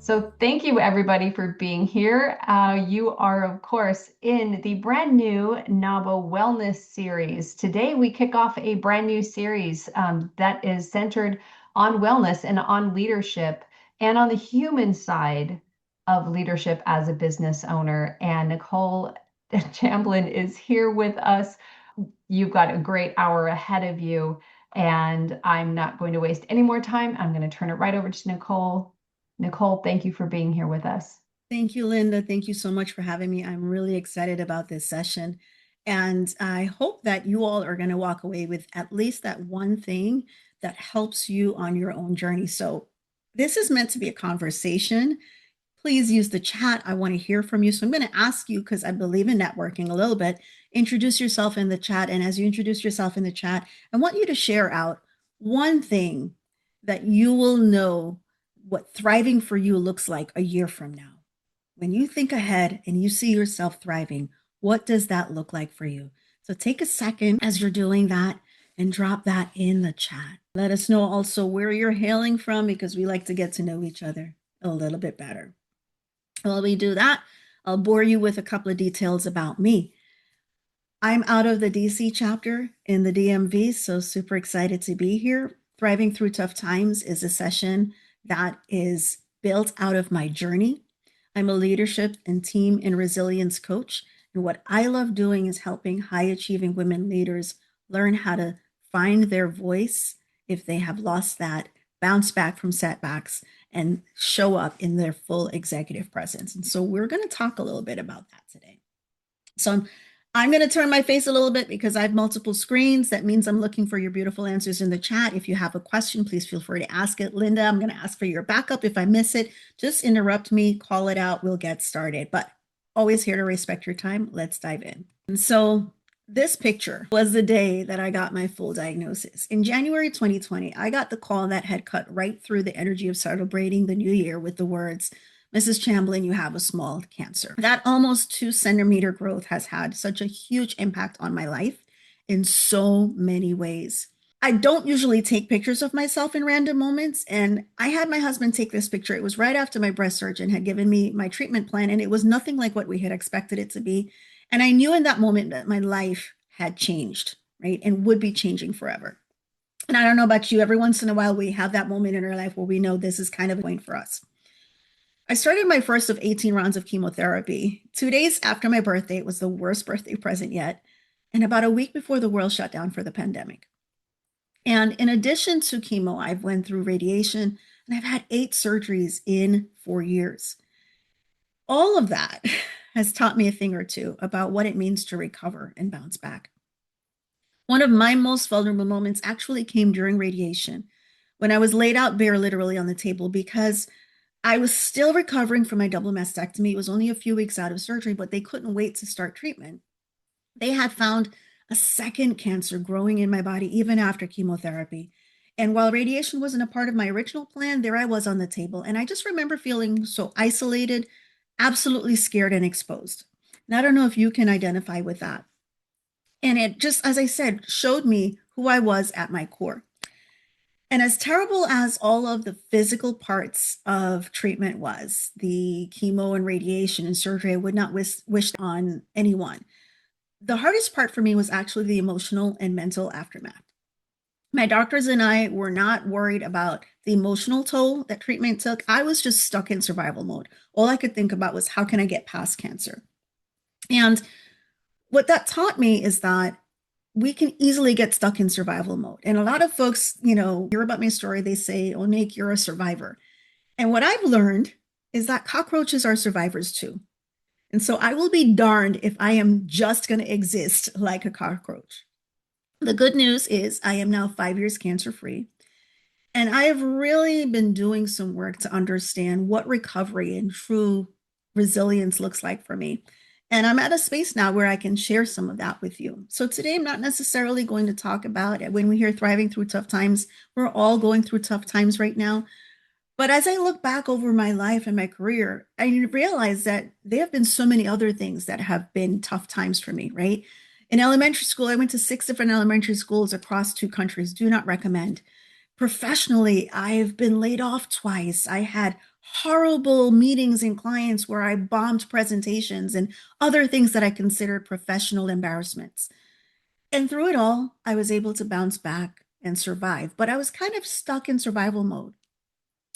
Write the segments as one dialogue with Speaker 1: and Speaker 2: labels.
Speaker 1: So thank you everybody for being here. You are, of course, in the brand new NAWBO Wellness series. Today we kick off a brand new series that is centered on wellness and on leadership and on the human side of leadership as a business owner. And Nicole Chamblin is here with us. You've got a great hour ahead of you, and I'm not going to waste any more time. I'm going to turn it right over to Nicole. Nicole, thank you for being here with us.
Speaker 2: Thank you, Linda. Thank you so much for having me. I'm really excited about this session. And I hope that you all are going to walk away with at least that one thing that helps you on your own journey. So, this is meant to be a conversation. Please use the chat. I want to hear from you. So, I'm going to ask you, because I believe in networking a little bit, introduce yourself in the chat. And as you introduce yourself in the chat, I want you to share out one thing that you will know what thriving for you looks like a year from now. When you think ahead and you see yourself thriving, what does that look like for you? So take a second as you're doing that and drop that in the chat. Let us know also where you're hailing from, because we like to get to know each other a little bit better. While we do that, I'll bore you with a couple of details about me. I'm out of the DC chapter in the DMV, so super excited to be here. Thriving Through Tough Times is a session that is built out of my journey. I'm a leadership and team and resilience coach. And what I love doing is helping high achieving women leaders learn how to find their voice if they have lost that, bounce back from setbacks, and show up in their full executive presence. And so we're going to talk a little bit about that today. So I'm going to turn my face a little bit because I have multiple screens. That means I'm looking for your beautiful answers in the chat. If you have a question, please feel free to ask it. Linda, I'm going to ask for your backup. If I miss it, just interrupt me, call it out. We'll get started. But always here to respect your time. Let's dive in. And so this picture was the day that I got my full diagnosis. In January 2020, I got the call that had cut right through the energy of celebrating the new year with the words, "Mrs. Chamblin, you have a small cancer." That almost 2 centimeter growth has had such a huge impact on my life in so many ways. I don't usually take pictures of myself in random moments, and I had my husband take this picture. It was right after my breast surgeon had given me my treatment plan, and it was nothing like what we had expected it to be. And I knew in that moment that my life had changed, right? And would be changing forever. And I don't know about you, every once in a while we have that moment in our life where we know this is kind of a point for us. I started my first of 18 rounds of chemotherapy 2 days after my birthday. It was the worst birthday present yet, and about a week before the world shut down for the pandemic. And in addition to chemo, I've went through radiation, and I've had 8 surgeries in 4 years. All of that has taught me a thing or two about what it means to recover and bounce back. One of my most vulnerable moments actually came during radiation, when I was laid out bare literally on the table, because I was still recovering from my double mastectomy. It was only a few weeks out of surgery, but they couldn't wait to start treatment. They had found a second cancer growing in my body even after chemotherapy. And while radiation wasn't a part of my original plan, there I was on the table. And I just remember feeling so isolated, absolutely scared and exposed. And I don't know if you can identify with that. And it just, as I said, showed me who I was at my core. And as terrible as all of the physical parts of treatment was, the chemo and radiation and surgery, I would not wish on anyone. The hardest part for me was actually the emotional and mental aftermath. My doctors and I were not worried about the emotional toll that treatment took. I was just stuck in survival mode. All I could think about was, how can I get past cancer? And what that taught me is that we can easily get stuck in survival mode. And a lot of folks, hear about my story, they say, "Oh, Nick, you're a survivor." And what I've learned is that cockroaches are survivors too. And so I will be darned if I am just going to exist like a cockroach. The good news is I am now 5 years cancer free. And I have really been doing some work to understand what recovery and true resilience looks like for me. And I'm at a space now where I can share some of that with you. So today, I'm not necessarily going to talk about it. When we hear thriving through tough times, we're all going through tough times right now. But as I look back over my life and my career, I realize that there have been so many other things that have been tough times for me, right? In elementary school, I went to 6 different elementary schools across 2 countries. Do not recommend. Professionally, I've been laid off twice. I had horrible meetings and clients where I bombed presentations and other things that I considered professional embarrassments. And through it all, I was able to bounce back and survive, but I was kind of stuck in survival mode.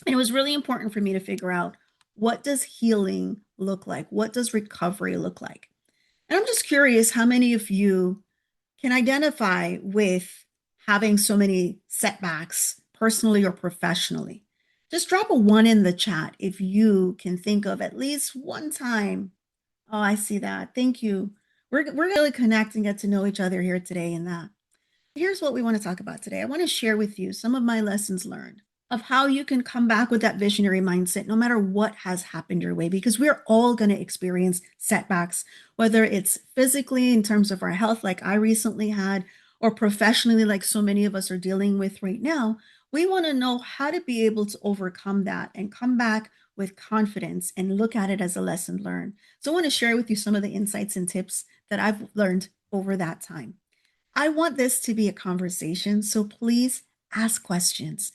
Speaker 2: And it was really important for me to figure out, what does healing look like? What does recovery look like? And I'm just curious how many of you can identify with having so many setbacks personally or professionally. Just drop a one in the chat if you can think of at least one time. Oh, I see that. Thank you. We're really connect and get to know each other here today in that. Here's what we want to talk about today. I want to share with you some of my lessons learned of how you can come back with that visionary mindset no matter what has happened your way, because we're all going to experience setbacks, whether it's physically in terms of our health, like I recently had, or professionally, like so many of us are dealing with right now. We want to know how to be able to overcome that and come back with confidence and look at it as a lesson learned. So I want to share with you some of the insights and tips that I've learned over that time. I want this to be a conversation, so please ask questions.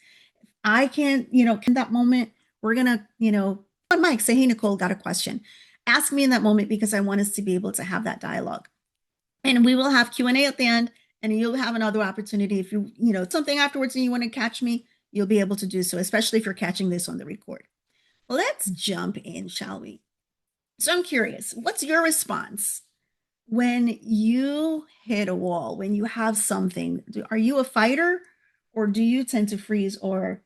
Speaker 2: I can't, in that moment, we're going to, on mic, say, hey, Nicole, got a question. Ask me in that moment, because I want us to be able to have that dialogue. And we will have Q&A at the end, and you'll have another opportunity. If something afterwards and you want to catch me, you'll be able to do so, especially if you're catching this on the record. Let's jump in, shall we? So I'm curious, what's your response when you hit a wall, when you have something? Are you a fighter, or do you tend to freeze or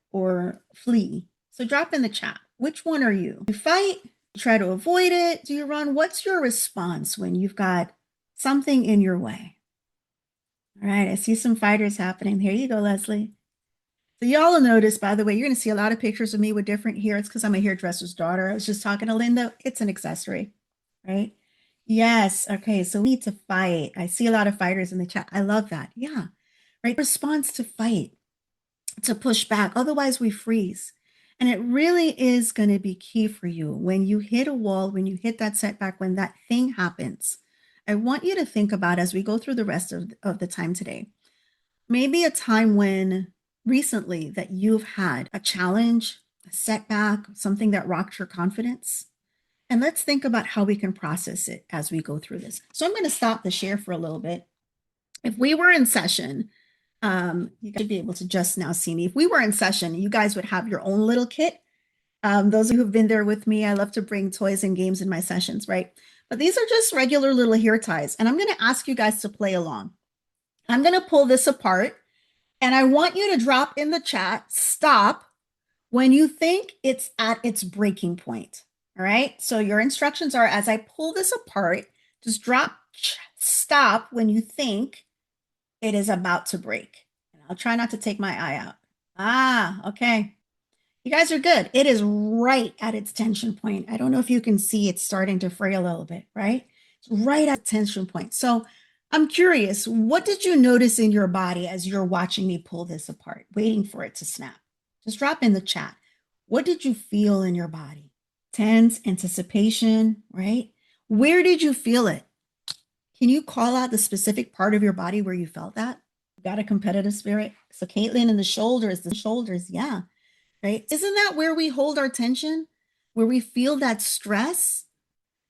Speaker 2: flee? So drop in the chat. Which one are you? You fight, you try to avoid it, do you run? What's your response when you've got something in your way? All right, I see some fighters happening. Here you go, Leslie. So y'all will notice, by the way, you're going to see a lot of pictures of me with different hair. It's because I'm a hairdresser's daughter. I was just talking to Linda. It's an accessory, right? Yes. Okay. So we need to fight. I see a lot of fighters in the chat. I love that. Yeah. Right. Response to fight, to push back. Otherwise, we freeze. And it really is going to be key for you when you hit a wall, when you hit that setback, when that thing happens. I want you to think about, as we go through the rest of the time today, maybe a time when recently that you've had a challenge, a setback, something that rocked your confidence. And let's think about how we can process it as we go through this. So I'm going to stop the share for a little bit. If we were in session, you should be able to just now see me. If we were in session, you guys would have your own little kit. Those of you who've been there with me, I love to bring toys and games in my sessions, right? But these are just regular little hair ties. And I'm going to ask you guys to play along. I'm going to pull this apart, and I want you to drop in the chat, stop, when you think it's at its breaking point. All right. So your instructions are, as I pull this apart, just drop, stop when you think it is about to break. And I'll try not to take my eye out. Okay. You guys are good. It is right at its tension point. I don't know if you can see it's starting to fray a little bit, right? It's right at tension point. So I'm curious, what did you notice in your body as you're watching me pull this apart, waiting for it to snap? Just drop in the chat. What did you feel in your body? Tense, anticipation, right? Where did you feel it? Can you call out the specific part of your body where you felt that? You got a competitive spirit? So Caitlin, in the shoulders, yeah, right? Isn't that where we hold our tension? Where we feel that stress?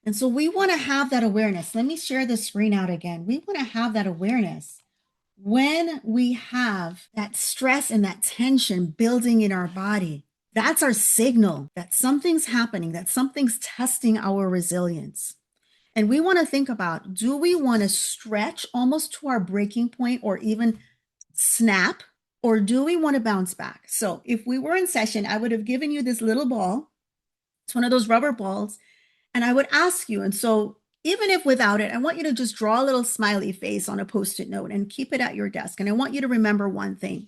Speaker 2: And so we want to have that awareness. Let me share the screen out again. We want to have that awareness when we have that stress and that tension building in our body. That's our signal that something's happening, that something's testing our resilience. And we want to think about, do we want to stretch almost to our breaking point or even snap, or do we want to bounce back? So if we were in session, I would have given you this little ball. It's one of those rubber balls. And I would ask you, and so even if without it, I want you to just draw a little smiley face on a Post-it note and keep it at your desk. And I want you to remember one thing.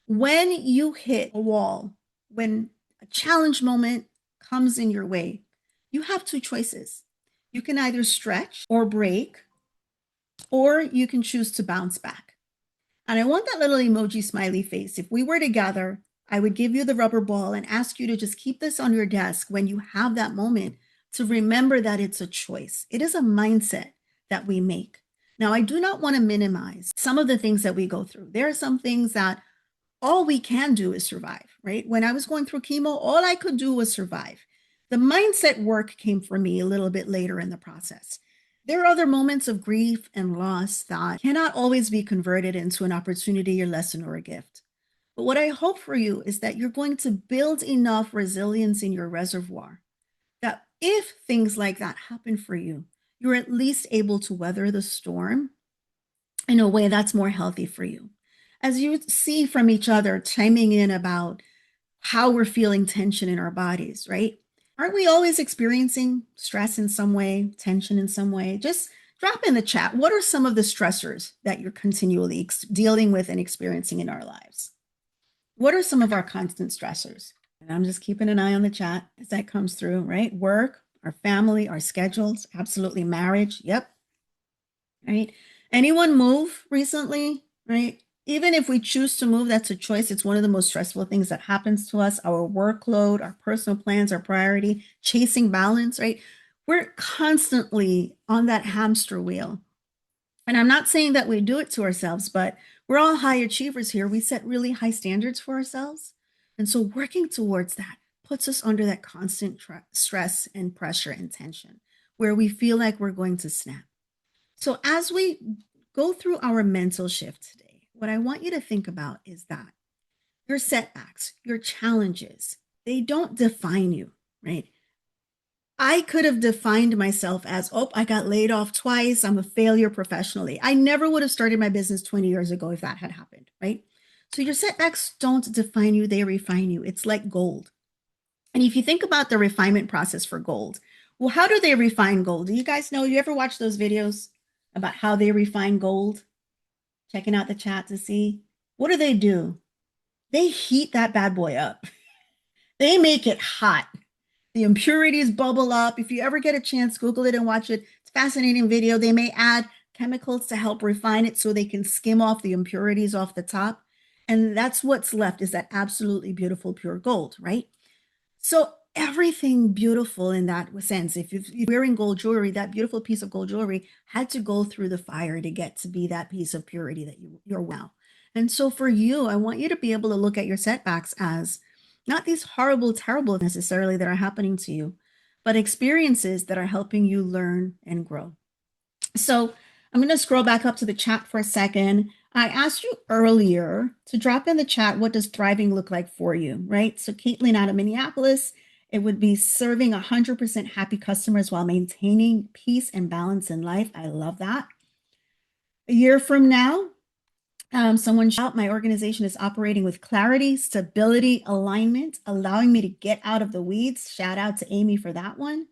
Speaker 2: When you hit a wall, when a challenge moment comes in your way, you have two choices. You can either stretch or break, or you can choose to bounce back. And I want that little emoji smiley face. If we were together, I would give you the rubber ball and ask you to just keep this on your desk when you have that moment, to remember that it's a choice. It is a mindset that we make. Now, I do not want to minimize some of the things that we go through. There are some things that all we can do is survive, right? When I was going through chemo, all I could do was survive. The mindset work came for me a little bit later in the process. There are other moments of grief and loss that cannot always be converted into an opportunity, or lesson, or a gift. But what I hope for you is that you're going to build enough resilience in your reservoir that if things like that happen for you, you're at least able to weather the storm in a way that's more healthy for you. As you see from each other chiming in about how we're feeling tension in our bodies, right? Aren't we always experiencing stress in some way, tension in some way? Just drop in the chat. What are some of the stressors that you're continually dealing with and experiencing in our lives? What are some of our constant stressors? And I'm just keeping an eye on the chat as that comes through, right? Work, our family, our schedules, absolutely marriage. Yep. Right. Anyone move recently? Right. Even if we choose to move, that's a choice. It's one of the most stressful things that happens to us. Our workload, our personal plans, our priority, chasing balance, right? We're constantly on that hamster wheel. And I'm not saying that we do it to ourselves, but we're all high achievers here. We set really high standards for ourselves. And so working towards that puts us under that constant stress and pressure and tension where we feel like we're going to snap. So as we go through our mental shift today, what I want you to think about is that your setbacks, your challenges, they don't define you, right? I could have defined myself as, oh, I got laid off twice. I'm a failure professionally. I never would have started my business 20 years ago if that had happened, right? So your setbacks don't define you, they refine you. It's like gold. And if you think about the refinement process for gold, well, how do they refine gold? Do you guys know? You ever watch those videos about how they refine gold? Checking out the chat to see. What do? They heat that bad boy up. They make it hot. The impurities bubble up. If you ever get a chance, Google it and watch it. It's a fascinating video. They may add chemicals to help refine it so they can skim off the impurities off the top. And that's what's left, is that absolutely beautiful pure gold, right? So everything beautiful in that sense, if you're wearing gold jewelry, that beautiful piece of gold jewelry had to go through the fire to get to be that piece of purity that you're now. And so for you, I want you to be able to look at your setbacks as not these horrible, terrible necessarily that are happening to you, but experiences that are helping you learn and grow. So I'm going to scroll back up to the chat for a second. I asked you earlier to drop in the chat, what does thriving look like for you, right? So Caitlin out of Minneapolis, it would be serving 100% happy customers while maintaining peace and balance in life. I love that. A year from now, someone shout, my organization is operating with clarity, stability, alignment, allowing me to get out of the weeds. Shout out to Amy for that one.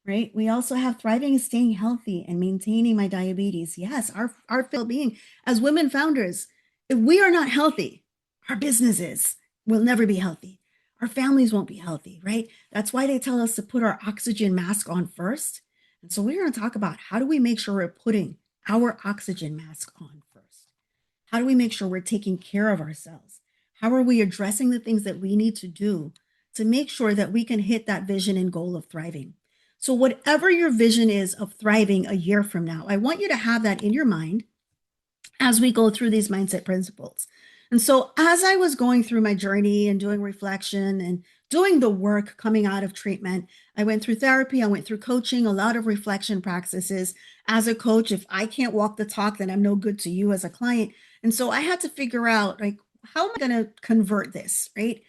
Speaker 2: Right. We also have thriving is staying healthy and maintaining my diabetes. Yes, our well-being as women founders. If we are not healthy, our businesses will never be healthy. Our families won't be healthy, right? That's why they tell us to put our oxygen mask on first. And so we're going to talk about how do we make sure we're putting our oxygen mask on first? How do we make sure we're taking care of ourselves? How are we addressing the things that we need to do to make sure that we can hit that vision and goal of thriving? So whatever your vision is of thriving a year from now, I want you to have that in your mind as we go through these mindset principles. And so as I was going through my journey and doing reflection and doing the work coming out of treatment, I went through therapy, I went through coaching, a lot of reflection practices. As a coach, if I can't walk the talk, then I'm no good to you as a client. And so I had to figure out, like, how am I going to convert this, right?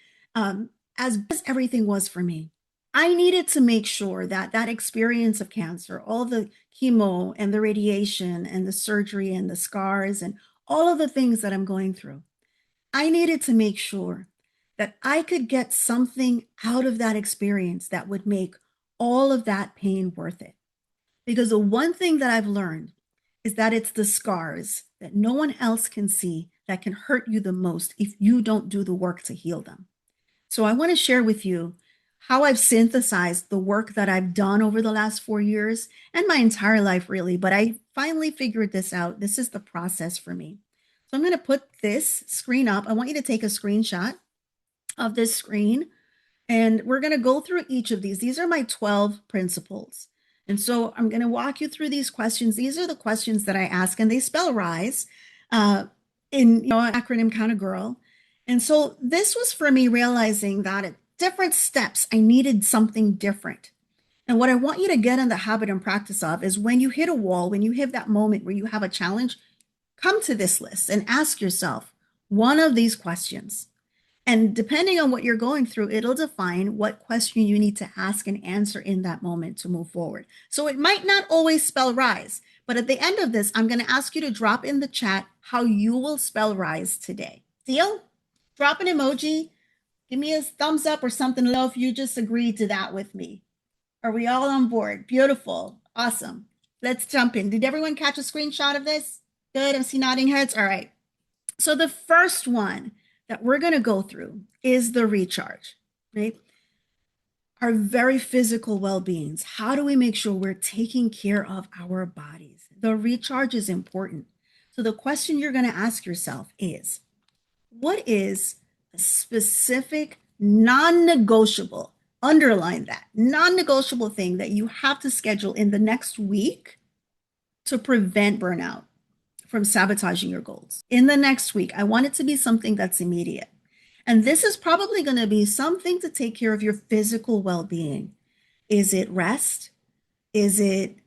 Speaker 2: As everything was for me, I needed to make sure that that experience of cancer, all the chemo and the radiation and the surgery and the scars and all of the things that I'm going through, I needed to make sure that I could get something out of that experience that would make all of that pain worth it. Because the one thing that I've learned is that it's the scars that no one else can see that can hurt you the most if you don't do the work to heal them. So I want to share with you how I've synthesized the work that I've done over the last 4 years and my entire life, really. But I finally figured this out. This is the process for me. So I'm going to put this screen up. I want you to take a screenshot of this screen, and we're going to go through each of these. These are my 12 principles. And so I'm going to walk you through these questions. These are the questions that I ask, and they spell RISE in, an acronym kind of girl. And so this was for me realizing that at different steps, I needed something different. And what I want you to get in the habit and practice of is when you hit a wall, when you hit that moment where you have a challenge, come to this list and ask yourself one of these questions. And depending on what you're going through, it'll define what question you need to ask and answer in that moment to move forward. So it might not always spell rise, but at the end of this, I'm going to ask you to drop in the chat how you will spell rise today. Deal? Drop an emoji. Give me a thumbs up or something. Let me know if you just agreed to that with me. Are we all on board? Beautiful. Awesome. Let's jump in. Did everyone catch a screenshot of this? Good. I see nodding heads. All right. So the first one that we're going to go through is the recharge, right? Our very physical well-beings. How do we make sure we're taking care of our bodies? The recharge is important. So the question you're going to ask yourself is, what is a specific non-negotiable, underline that, non-negotiable thing that you have to schedule in the next week to prevent burnout from sabotaging your goals? In the next week, I want it to be something that's immediate. And this is probably going to be something to take care of your physical well-being. Is it rest? Is it,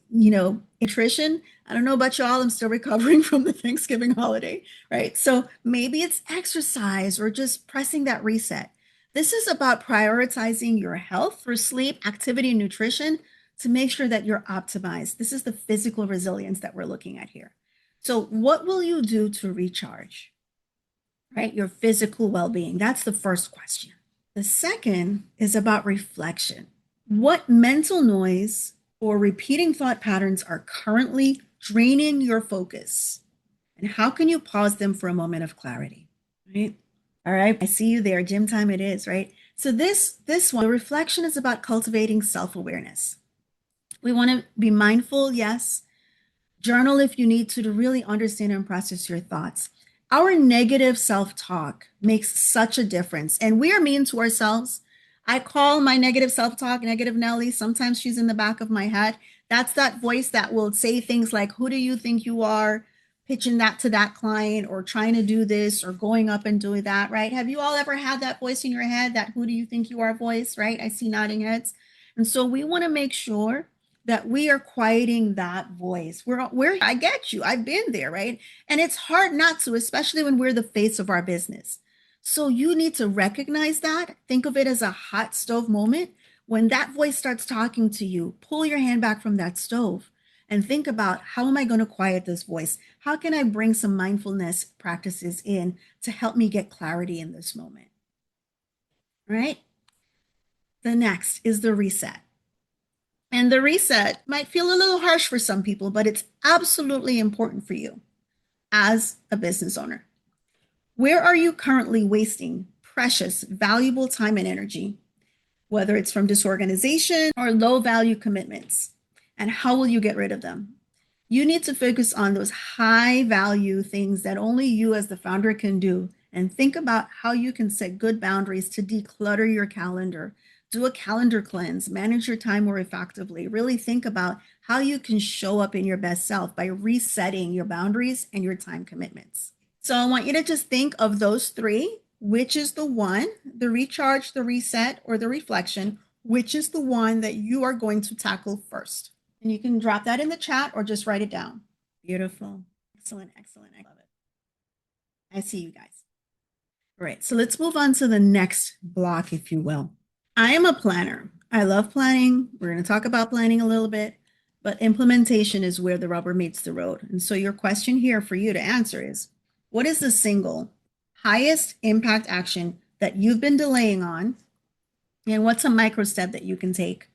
Speaker 2: nutrition? I don't know about y'all. I'm still recovering from the Thanksgiving holiday, right? So maybe it's exercise or just pressing that reset. This is about prioritizing your health for sleep, activity, and nutrition to make sure that you're optimized. This is the physical resilience that we're looking at here. So what will you do to recharge, right? Your physical well-being. That's the first question. The second is about reflection. What mental noise or repeating thought patterns are currently draining your focus? And how can you pause them for a moment of clarity, right? All right, I see you there. Gym time it is, right? So this one, the reflection is about cultivating self-awareness. We want to be mindful, yes. Journal if you need to really understand and process your thoughts. Our negative self-talk makes such a difference, and we are mean to ourselves. I call my negative self-talk negative Nelly. Sometimes she's in the back of my head. That's that voice that will say things like, who do you think you are? Pitching that to that client or trying to do this or going up and doing that, right? Have you all ever had that voice in your head, that who do you think you are voice, right? I see nodding heads. And so we want to make sure that we are quieting that voice. I get you. I've been there, right? And it's hard not to, especially when we're the face of our business. So you need to recognize that. Think of it as a hot stove moment. When that voice starts talking to you, pull your hand back from that stove and think about, how am I going to quiet this voice? How can I bring some mindfulness practices in to help me get clarity in this moment? Right? The next is the reset. And the reset might feel a little harsh for some people, but it's absolutely important for you as a business owner. Where are you currently wasting precious, valuable time and energy, whether it's from disorganization or low value commitments? And how will you get rid of them? You need to focus on those high value things that only you as the founder can do, and think about how you can set good boundaries to declutter your calendar. Do a calendar cleanse, manage your time more effectively. Really think about how you can show up in your best self by resetting your boundaries and your time commitments. So I want you to just think of those three. Which is the one, the recharge, the reset, or the reflection, which is the one that you are going to tackle first? And you can drop that in the chat or just write it down. Beautiful. Excellent, excellent. I love it. I see you guys. All right, so let's move on to the next block, if you will. I am a planner. I love planning. We're going to talk about planning a little bit, but implementation is where the rubber meets the road. And so your question here for you to answer is, what is the single highest impact action that you've been delaying on? And what's a micro step that you can take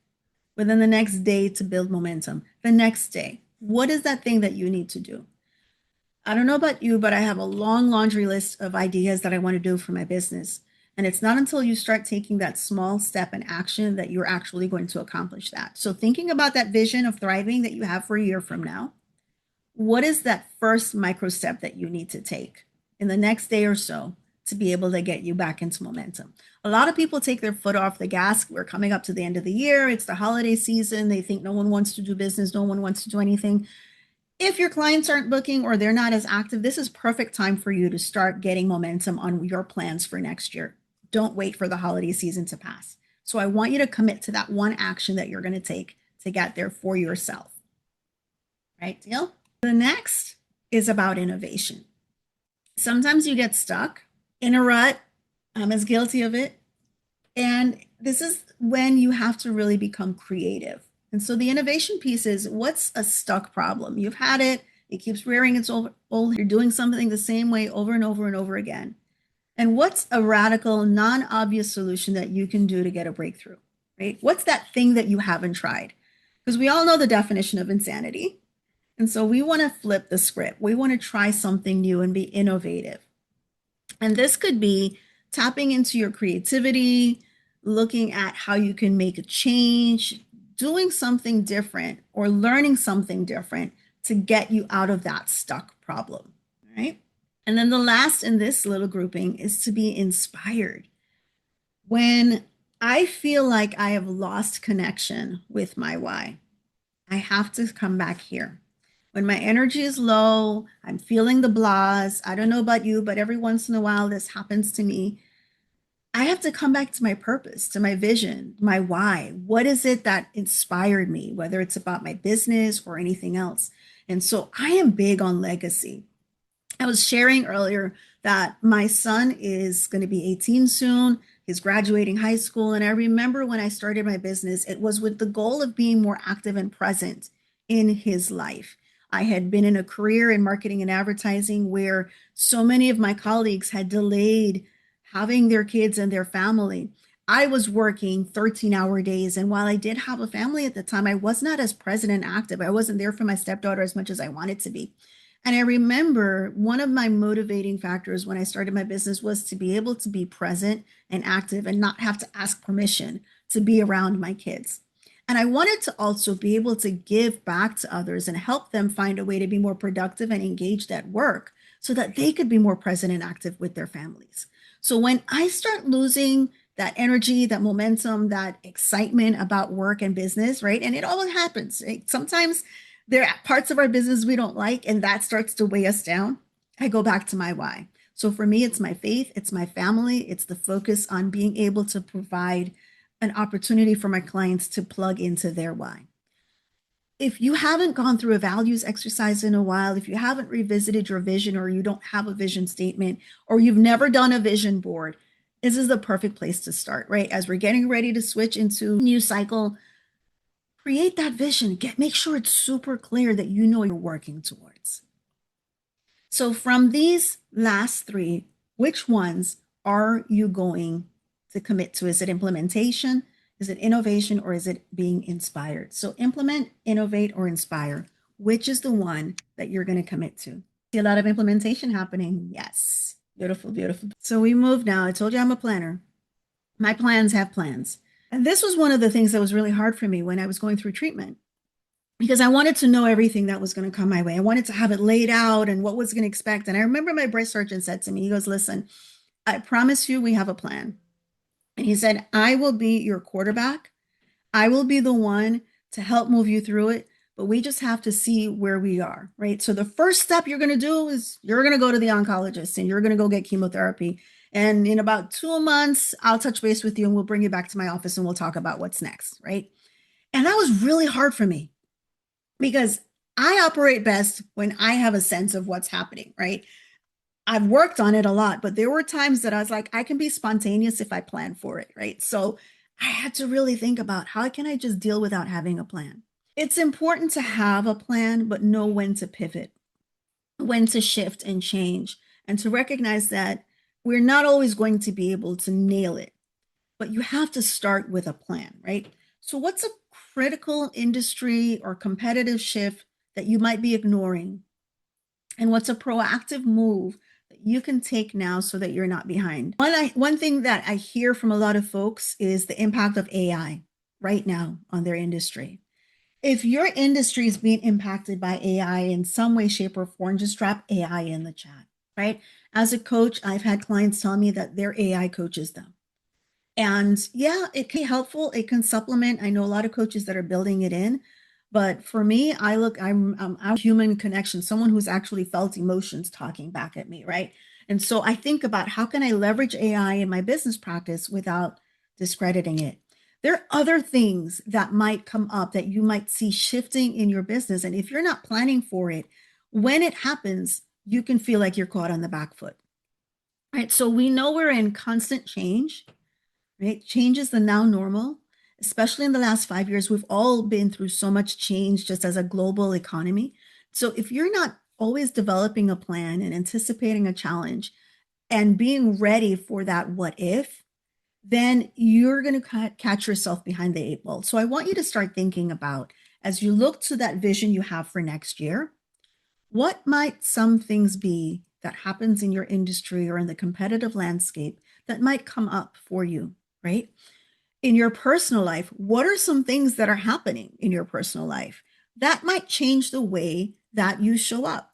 Speaker 2: within the next day to build momentum? The next day, what is that thing that you need to do? I don't know about you, but I have a long laundry list of ideas that I want to do for my business. And it's not until you start taking that small step in action that you're actually going to accomplish that. So thinking about that vision of thriving that you have for a year from now, what is that first micro step that you need to take in the next day or so to be able to get you back into momentum? A lot of people take their foot off the gas. We're coming up to the end of the year. It's the holiday season. They think no one wants to do business. No one wants to do anything. If your clients aren't booking or they're not as active, this is perfect time for you to start getting momentum on your plans for next year. Don't wait for the holiday season to pass. So I want you to commit to that one action that you're going to take to get there for yourself. Right, deal? The next is about innovation. Sometimes you get stuck in a rut. I'm as guilty of it. And this is when you have to really become creative. And so the innovation piece is, what's a stuck problem? You've had it, it keeps rearing its old, you're doing something the same way over and over and over again. And what's a radical, non-obvious solution that you can do to get a breakthrough, right? What's that thing that you haven't tried? Because we all know the definition of insanity. And so we want to flip the script. We want to try something new and be innovative. And this could be tapping into your creativity, looking at how you can make a change, doing something different, or learning something different to get you out of that stuck problem, right? And then the last in this little grouping is to be inspired. When I feel like I have lost connection with my why, I have to come back here. When my energy is low, I'm feeling the blahs. I don't know about you, but every once in a while this happens to me. I have to come back to my purpose, to my vision, my why. What is it that inspired me, whether it's about my business or anything else? And so I am big on legacy. I was sharing earlier that my son is going to be 18 soon. He's graduating high school. And I remember when I started my business, it was with the goal of being more active and present in his life. I had been in a career in marketing and advertising where so many of my colleagues had delayed having their kids and their family. I was working 13-hour days. And while I did have a family at the time, I was not as present and active. I wasn't there for my stepdaughter as much as I wanted to be. And I remember one of my motivating factors when I started my business was to be able to be present and active and not have to ask permission to be around my kids. And I wanted to also be able to give back to others and help them find a way to be more productive and engaged at work so that they could be more present and active with their families. So when I start losing that energy, that momentum, that excitement about work and business, right? And it all happens. Right? Sometimes there are parts of our business we don't like, and that starts to weigh us down. I go back to my why. So for me, it's my faith, it's my family, it's the focus on being able to provide an opportunity for my clients to plug into their why. If you haven't gone through a values exercise in a while, if you haven't revisited your vision, or you don't have a vision statement, or you've never done a vision board, this is the perfect place to start, right? As we're getting ready to switch into a new cycle, create that vision. Make sure it's super clear that you know you're working towards. So from these last three, which ones are you going to commit to? Is it implementation? Is it innovation, or is it being inspired? So implement, innovate, or inspire. Which is the one that you're going to commit to? See a lot of implementation happening. Yes. Beautiful, beautiful. So we move now. I told you I'm a planner. My plans have plans. And this was one of the things that was really hard for me when I was going through treatment, because I wanted to know everything that was going to come my way. I wanted to have it laid out and what was going to expect. And I remember my breast surgeon said to me, he goes, listen, I promise you we have a plan. And he said, I will be your quarterback. I will be the one to help move you through it, but we just have to see where we are, right? So the first step you're going to do is you're going to go to the oncologist and you're going to go get chemotherapy. And in about 2 months, I'll touch base with you and we'll bring you back to my office and we'll talk about what's next, right? And that was really hard for me because I operate best when I have a sense of what's happening, right? I've worked on it a lot, but there were times that I was like, I can be spontaneous if I plan for it, right? So I had to really think about how can I just deal without having a plan? It's important to have a plan, but know when to pivot, when to shift and change, and to recognize that we're not always going to be able to nail it, but you have to start with a plan, right? So what's a critical industry or competitive shift that you might be ignoring? And what's a proactive move that you can take now so that you're not behind? One thing that I hear from a lot of folks is the impact of AI right now on their industry. If your industry is being impacted by AI in some way, shape, or form, just drop AI in the chat, right? As a coach, I've had clients tell me that their AI coaches them. And yeah, it can be helpful. It can supplement. I know a lot of coaches that are building it in, But for me, I'm human connection, someone who's actually felt emotions talking back at me, right? And so I think about how can I leverage AI in my business practice without discrediting it. There are other things that might come up that you might see shifting in your business. And if you're not planning for it, when it happens, you can feel like you're caught on the back foot. Right. So we know we're in constant change, right? Change is the now normal, especially in the last 5 years. We've all been through so much change just as a global economy. So if you're not always developing a plan and anticipating a challenge and being ready for that what if, then you're going to catch yourself behind the eight ball. So I want you to start thinking about, as you look to that vision you have for next year, what might some things be that happens in your industry or in the competitive landscape that might come up for you, right? In your personal life, what are some things that are happening in your personal life that might change the way that you show up?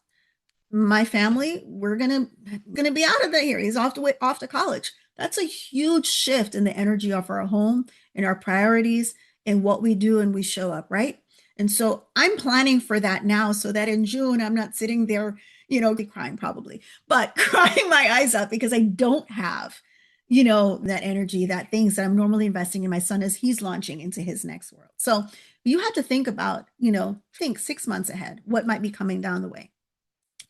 Speaker 2: My family, we're gonna be out of there here. He's off to college. That's a huge shift in the energy of our home and our priorities and what we do and we show up, right? And so I'm planning for that now so that in June I'm not sitting there, crying probably, but crying my eyes out because I don't have, that energy, that things that I'm normally investing in my son as he's launching into his next world. So you have to think about, think 6 months ahead, what might be coming down the way.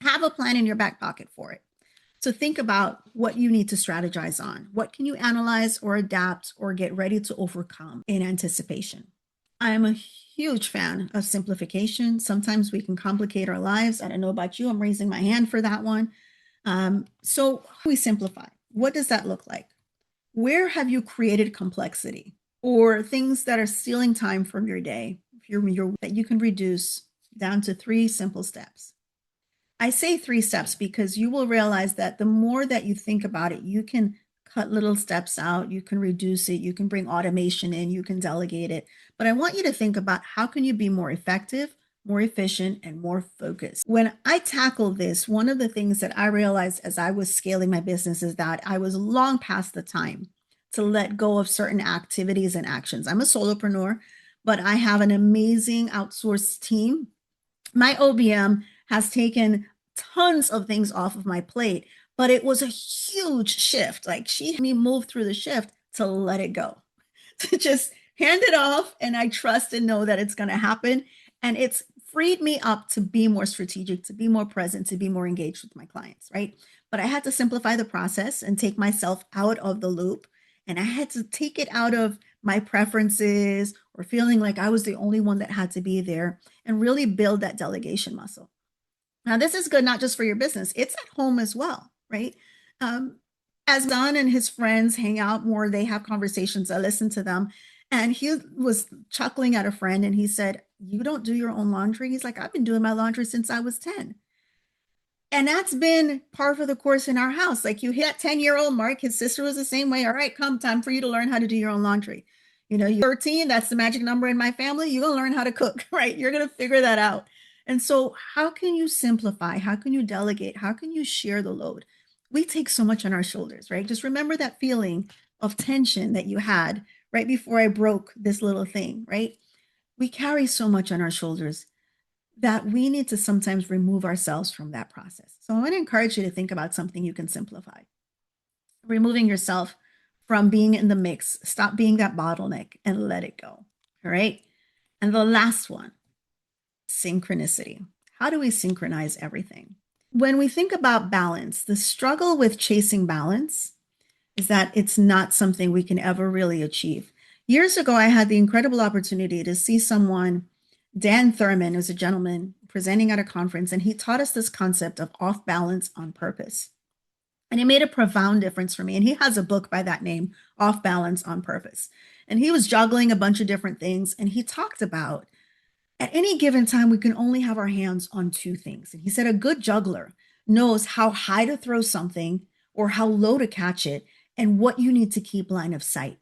Speaker 2: Have a plan in your back pocket for it. So think about what you need to strategize on. What can you analyze or adapt or get ready to overcome in anticipation? I am a huge fan of simplification. Sometimes we can complicate our lives. I don't know about you. I'm raising my hand for that one. So we simplify. What does that look like? Where have you created complexity or things that are stealing time from your day that you can reduce down to 3 simple steps? I say 3 steps because you will realize that the more that you think about it, you can cut little steps out, you can reduce it, you can bring automation in, you can delegate it. But I want you to think about how can you be more effective, more efficient, and more focused. When I tackle this, one of the things that I realized as I was scaling my business is that I was long past the time to let go of certain activities and actions. I'm a solopreneur, but I have an amazing outsourced team. My OBM has taken tons of things off of my plate, but it was a huge shift. Like she had me move through the shift to let it go, to just hand it off. And I trust and know that it's going to happen. And it's freed me up to be more strategic, to be more present, to be more engaged with my clients, right? But I had to simplify the process and take myself out of the loop. And I had to take it out of my preferences or feeling like I was the only one that had to be there and really build that delegation muscle. Now, this is good not just for your business, it's at home as well, right? As Don and his friends hang out more, they have conversations, I listen to them. And he was chuckling at a friend and he said, "You don't do your own laundry?" He's like, "I've been doing my laundry since I was 10. And that's been part of the course in our house. Like you hit that 10-year-old mark, his sister was the same way. All right, come time for you to learn how to do your own laundry. You're 13, that's the magic number in my family. You're going to learn how to cook, right? You're going to figure that out. And so, how can you simplify? How can you delegate? How can you share the load? We take so much on our shoulders, right? Just remember that feeling of tension that you had right before I broke this little thing, right? We carry so much on our shoulders that we need to sometimes remove ourselves from that process. So I want to encourage you to think about something you can simplify. Removing yourself from being in the mix, stop being that bottleneck and let it go. All right. And the last one, synchronicity. How do we synchronize everything? When we think about balance, the struggle with chasing balance is that it's not something we can ever really achieve. Years ago, I had the incredible opportunity to see someone, Dan Thurman, who's a gentleman presenting at a conference, and he taught us this concept of off balance on purpose. And it made a profound difference for me. And he has a book by that name, Off Balance on Purpose. And he was juggling a bunch of different things. And he talked about at any given time, we can only have our hands on 2 things. And he said a good juggler knows how high to throw something or how low to catch it and what you need to keep line of sight.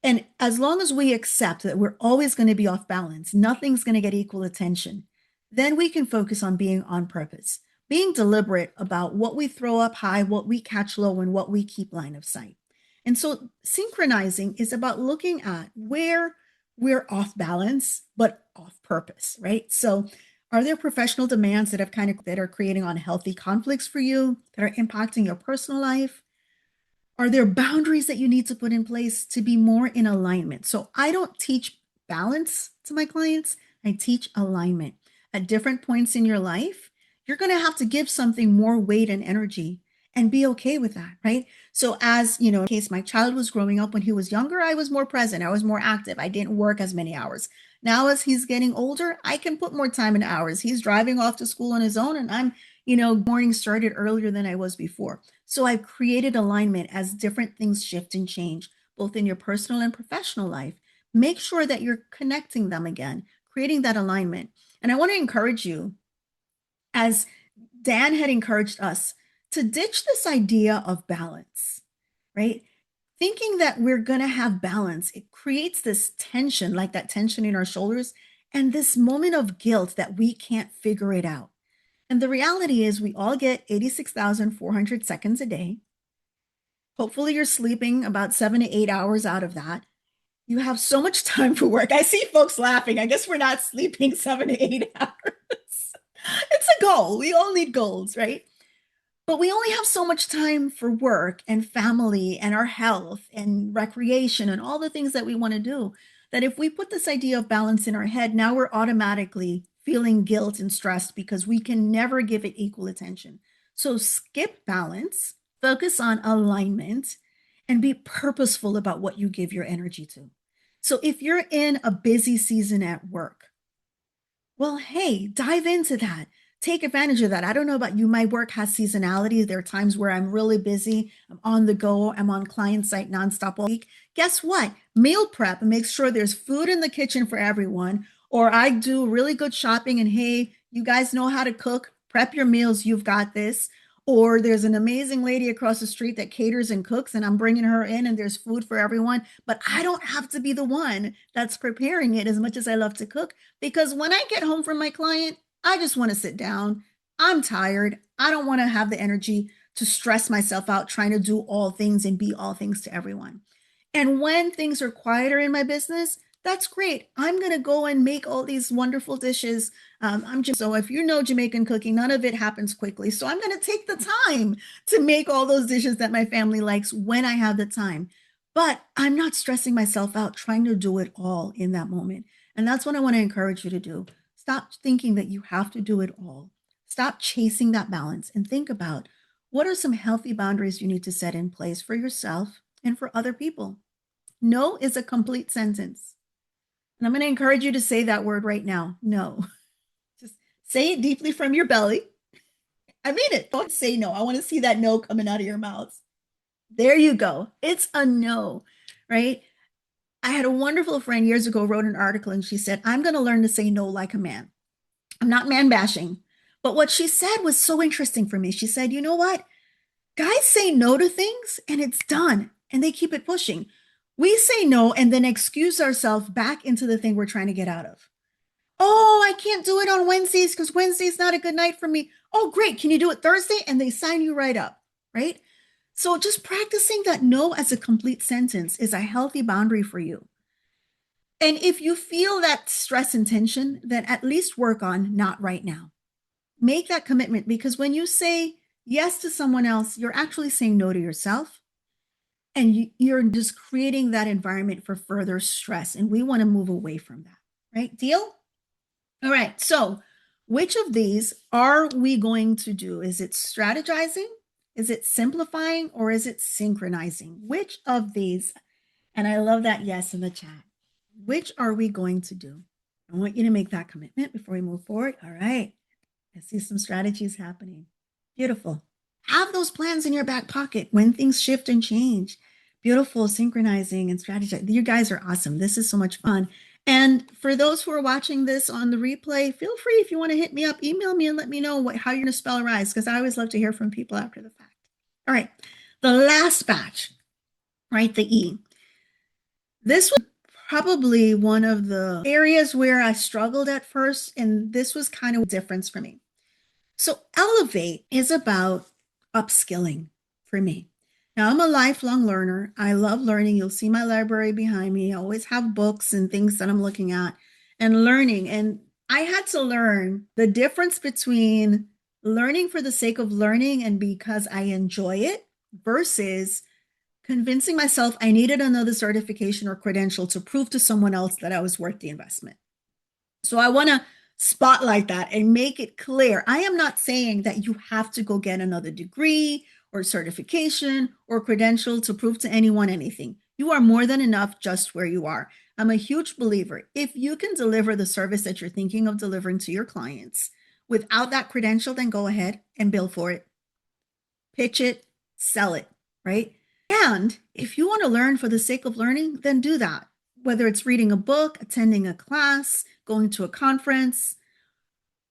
Speaker 2: And as long as we accept that we're always going to be off balance, nothing's going to get equal attention, then we can focus on being on purpose, being deliberate about what we throw up high, what we catch low, and what we keep line of sight. And so synchronizing is about looking at where we're off balance, but off purpose, right? So are there professional demands that are creating unhealthy conflicts for you that are impacting your personal life? Are there boundaries that you need to put in place to be more in alignment? So I don't teach balance to my clients, I teach alignment. At different points in your life, you're going to have to give something more weight and energy and be okay with that, right? So, as you know, in case my child was growing up when he was younger, I was more present, I was more active, I didn't work as many hours. Now, as he's getting older, I can put more time in hours. He's driving off to school on his own, and I'm, morning started earlier than I was before. So I've created alignment as different things shift and change, both in your personal and professional life. Make sure that you're connecting them again, creating that alignment. And I want to encourage you, as Dan had encouraged us, to ditch this idea of balance, right? Thinking that we're going to have balance, it creates this tension, like that tension in our shoulders, and this moment of guilt that we can't figure it out. And the reality is, we all get 86,400 seconds a day. Hopefully, you're sleeping about 7 to 8 hours out of that. You have so much time for work. I see folks laughing. I guess we're not sleeping 7 to 8 hours. It's a goal. We all need goals, right? But we only have so much time for work and family and our health and recreation and all the things that we want to do. That if we put this idea of balance in our head, now we're automatically feeling guilt and stressed because we can never give it equal attention. So skip balance, focus on alignment, and be purposeful about what you give your energy to. So if you're in a busy season at work, well, hey, dive into that. Take advantage of that. I don't know about you. My work has seasonality. There are times where I'm really busy. I'm on the go. I'm on client site nonstop all week. Guess what? Meal prep and make sure there's food in the kitchen for everyone. Or I do really good shopping and hey, you guys know how to cook. Prep your meals. You've got this. Or there's an amazing lady across the street that caters and cooks, and I'm bringing her in, and there's food for everyone. But I don't have to be the one that's preparing it as much as I love to cook, because when I get home from my client, I just want to sit down. I'm tired. I don't want to have the energy to stress myself out trying to do all things and be all things to everyone. And when things are quieter in my business, that's great. I'm going to go and make all these wonderful dishes. So if you know Jamaican cooking, none of it happens quickly. So I'm going to take the time to make all those dishes that my family likes when I have the time. But I'm not stressing myself out trying to do it all in that moment. And that's what I want to encourage you to do. Stop thinking that you have to do it all. Stop chasing that balance and think about, what are some healthy boundaries you need to set in place for yourself and for other people. No is a complete sentence. And I'm going to encourage you to say that word right now. No. Just say it deeply from your belly. I mean it. Don't say no. I want to see that no coming out of your mouths. There you go. It's a no, right? I had a wonderful friend years ago wrote an article, and she said, I'm going to learn to say no like a man. I'm not man bashing. But what she said was so interesting for me. She said, you know what? Guys say no to things and it's done, and they keep it pushing. We say no and then excuse ourselves back into the thing we're trying to get out of. Oh, I can't do it on Wednesdays because Wednesday's not a good night for me. Oh, great. Can you do it Thursday? And they sign you right up, right? So just practicing that no as a complete sentence is a healthy boundary for you. And if you feel that stress and tension, then at least work on not right now. Make that commitment, because when you say yes to someone else, you're actually saying no to yourself. And you're just creating that environment for further stress. And we want to move away from that, right? Deal? All right. So, which of these are we going to do? Is it strategizing? Is it simplifying? Or is it synchronizing? Which of these? And I love that yes in the chat. Which are we going to do? I want you to make that commitment before we move forward. All right. I see some strategies happening. Beautiful. Have those plans in your back pocket when things shift and change. Beautiful, synchronizing and strategizing. You guys are awesome. This is so much fun. And for those who are watching this on the replay, feel free, if you want to hit me up, email me and let me know how you're going to spell arise, because I always love to hear from people after the fact. All right. The last batch, right? The E. This was probably one of the areas where I struggled at first, and this was kind of a difference for me. So Elevate is about upskilling for me. Now, I'm a lifelong learner. I love learning. You'll see my library behind me. I always have books and things that I'm looking at. and learning. And I had to learn the difference between learning for the sake of learning and because I enjoy it versus convincing myself I needed another certification or credential to prove to someone else that I was worth the investment. So I want to spotlight that and make it clear. I am not saying that you have to go get another degree or certification or credential to prove to anyone anything. You are more than enough just where you are. I'm a huge believer. If you can deliver the service that you're thinking of delivering to your clients without that credential, then go ahead and bill for it, pitch it, sell it, right? And if you want to learn for the sake of learning, then do that. Whether it's reading a book, attending a class, going to a conference.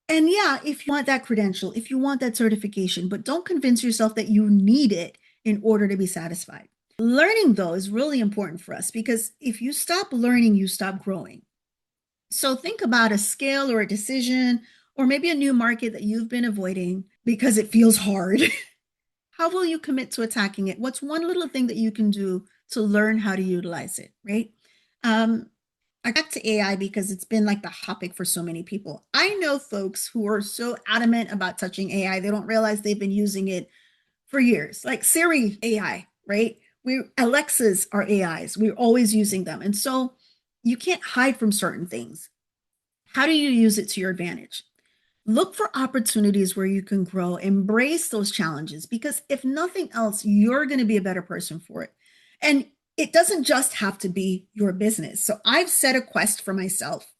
Speaker 2: And yeah, if you want that credential, if you want that certification, but don't convince yourself that you need it in order to be satisfied. Learning, though, is really important for us because if you stop learning, you stop growing. So think about a skill or a decision, or maybe a new market that you've been avoiding because it feels hard. How will you commit to attacking it? What's one little thing that you can do to learn how to utilize it, right? I got to AI because it's been like the topic for so many people. I know folks who are so adamant about touching AI, they don't realize they've been using it for years, like Siri AI, right? Alexas are AIs. We're always using them. And so you can't hide from certain things. How do you use it to your advantage? Look for opportunities where you can grow, embrace those challenges, because if nothing else, you're going to be a better person for it. And it doesn't just have to be your business. So I've set a quest for myself.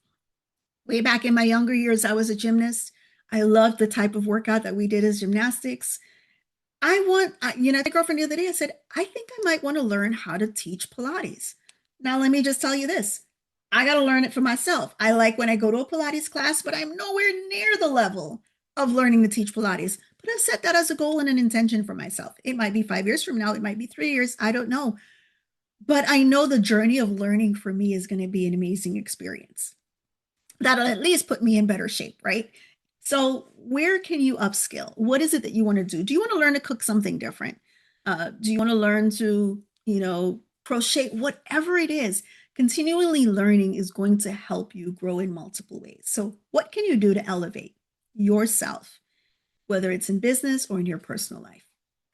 Speaker 2: Way back in my younger years, I was a gymnast. I loved the type of workout that we did as gymnastics. My girlfriend the other day, I said, I think I might want to learn how to teach Pilates. Now, let me just tell you this. I got to learn it for myself. I like when I go to a Pilates class, but I'm nowhere near the level of learning to teach Pilates. But I've set that as a goal and an intention for myself. It might be 5 years from now. It might be 3 years. I don't know. But I know the journey of learning for me is going to be an amazing experience. That'll at least put me in better shape, right? So, where can you upskill? What is it that you want to do? Do you want to learn to cook something different? Do you want to learn to, crochet? Whatever it is, continually learning is going to help you grow in multiple ways. So, what can you do to elevate yourself, whether it's in business or in your personal life?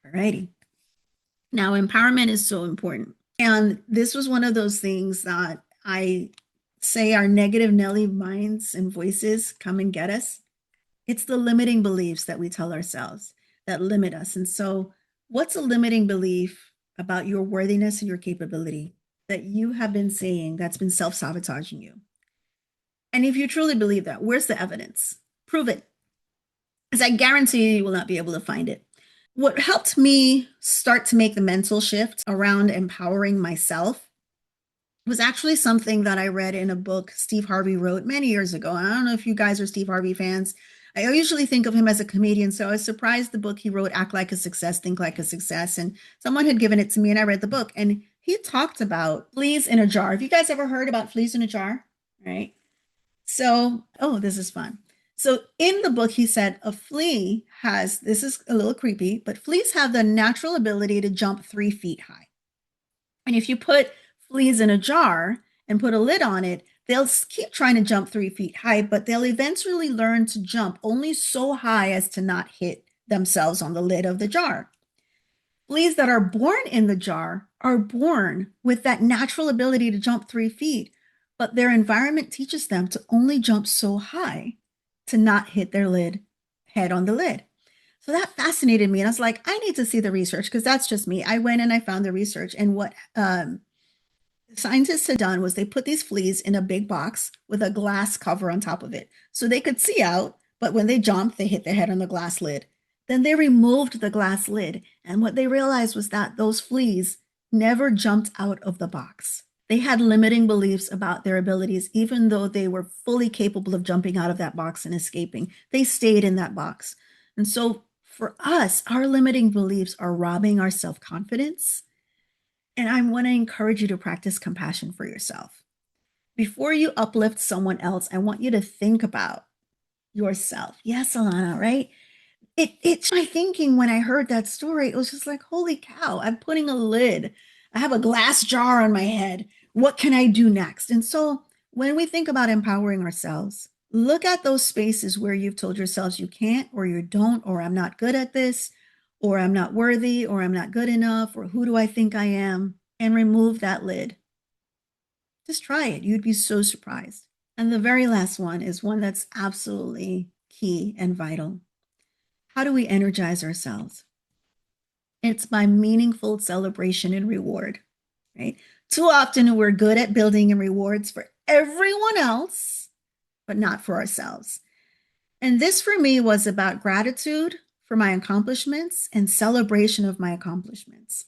Speaker 2: All righty. Now, empowerment is so important. And this was one of those things that I say our negative Nelly minds and voices come and get us. It's the limiting beliefs that we tell ourselves that limit us. And so, what's a limiting belief about your worthiness and your capability that you have been saying that's been self-sabotaging you? And if you truly believe that, where's the evidence? Prove it. Because I guarantee you will not be able to find it. What helped me start to make the mental shift around empowering myself was actually something that I read in a book Steve Harvey wrote many years ago. And I don't know if you guys are Steve Harvey fans. I usually think of him as a comedian, so I was surprised the book he wrote, Act Like a Success, Think Like a Success. And someone had given it to me and I read the book. And he talked about fleas in a jar. Have you guys ever heard about fleas in a jar? Right. So, oh, this is fun. So in the book, he said a flea has, this is a little creepy, but fleas have the natural ability to jump 3 feet high. And if you put fleas in a jar and put a lid on it, they'll keep trying to jump 3 feet high, but they'll eventually learn to jump only so high as to not hit themselves on the lid of the jar. Fleas that are born in the jar are born with that natural ability to jump 3 feet, but their environment teaches them to only jump so high to not hit their head on the lid. So that fascinated me. And I was like, I need to see the research because that's just me. I went and I found the research. And what scientists had done was they put these fleas in a big box with a glass cover on top of it. So they could see out, but when they jumped, they hit their head on the glass lid. Then they removed the glass lid. And what they realized was that those fleas never jumped out of the box. They had limiting beliefs about their abilities, even though they were fully capable of jumping out of that box and escaping. They stayed in that box. And so for us, our limiting beliefs are robbing our self-confidence. And I want to encourage you to practice compassion for yourself. Before you uplift someone else, I want you to think about yourself. Yes, Alana, right? It's my thinking when I heard that story. It was just like, holy cow, I'm putting a lid. I have a glass jar on my head. What can I do next? And so when we think about empowering ourselves, look at those spaces where you've told yourselves you can't, or you don't, or I'm not good at this, or I'm not worthy, or I'm not good enough, or who do I think I am, and remove that lid. Just try it. You'd be so surprised. And the very last one is one that's absolutely key and vital. How do we energize ourselves? It's by meaningful celebration and reward, right? Too often we're good at building in rewards for everyone else, but not for ourselves. And this for me was about gratitude for my accomplishments and celebration of my accomplishments.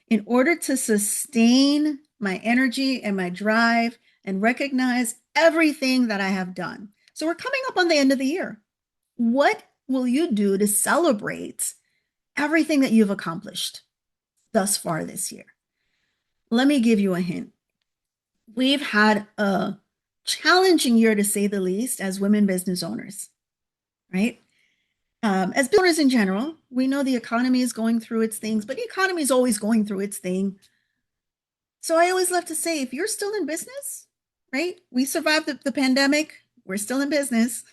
Speaker 2: In order to sustain my energy and my drive and recognize everything that I have done. So we're coming up on the end of the year. What will you do to celebrate everything that you've accomplished thus far this year? Let me give you a hint. We've had a challenging year, to say the least, as women business owners, right? As business owners in general, we know the economy is going through its things, but the economy is always going through its thing. So I always love to say, if you're still in business, right? We survived the pandemic. We're still in business.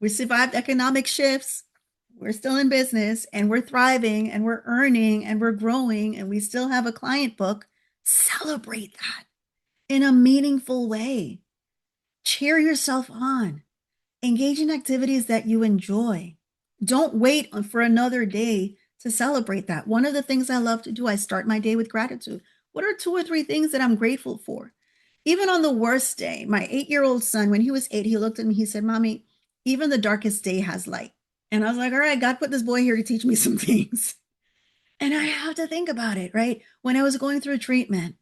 Speaker 2: We survived economic shifts. We're still in business, and we're thriving, and we're earning, and we're growing, and we still have a client book. Celebrate that in a meaningful way. Cheer yourself on. Engage in activities that you enjoy. Don't wait for another day to celebrate that. One of the things I love to do, I start my day with gratitude. What are 2 or 3 things that I'm grateful for? Even on the worst day, my 8-year-old son, when he was 8, he looked at me, he said, Mommy, even the darkest day has light. And I was like, all right, God put this boy here to teach me some things. And I have to think about it, right? When I was going through treatment,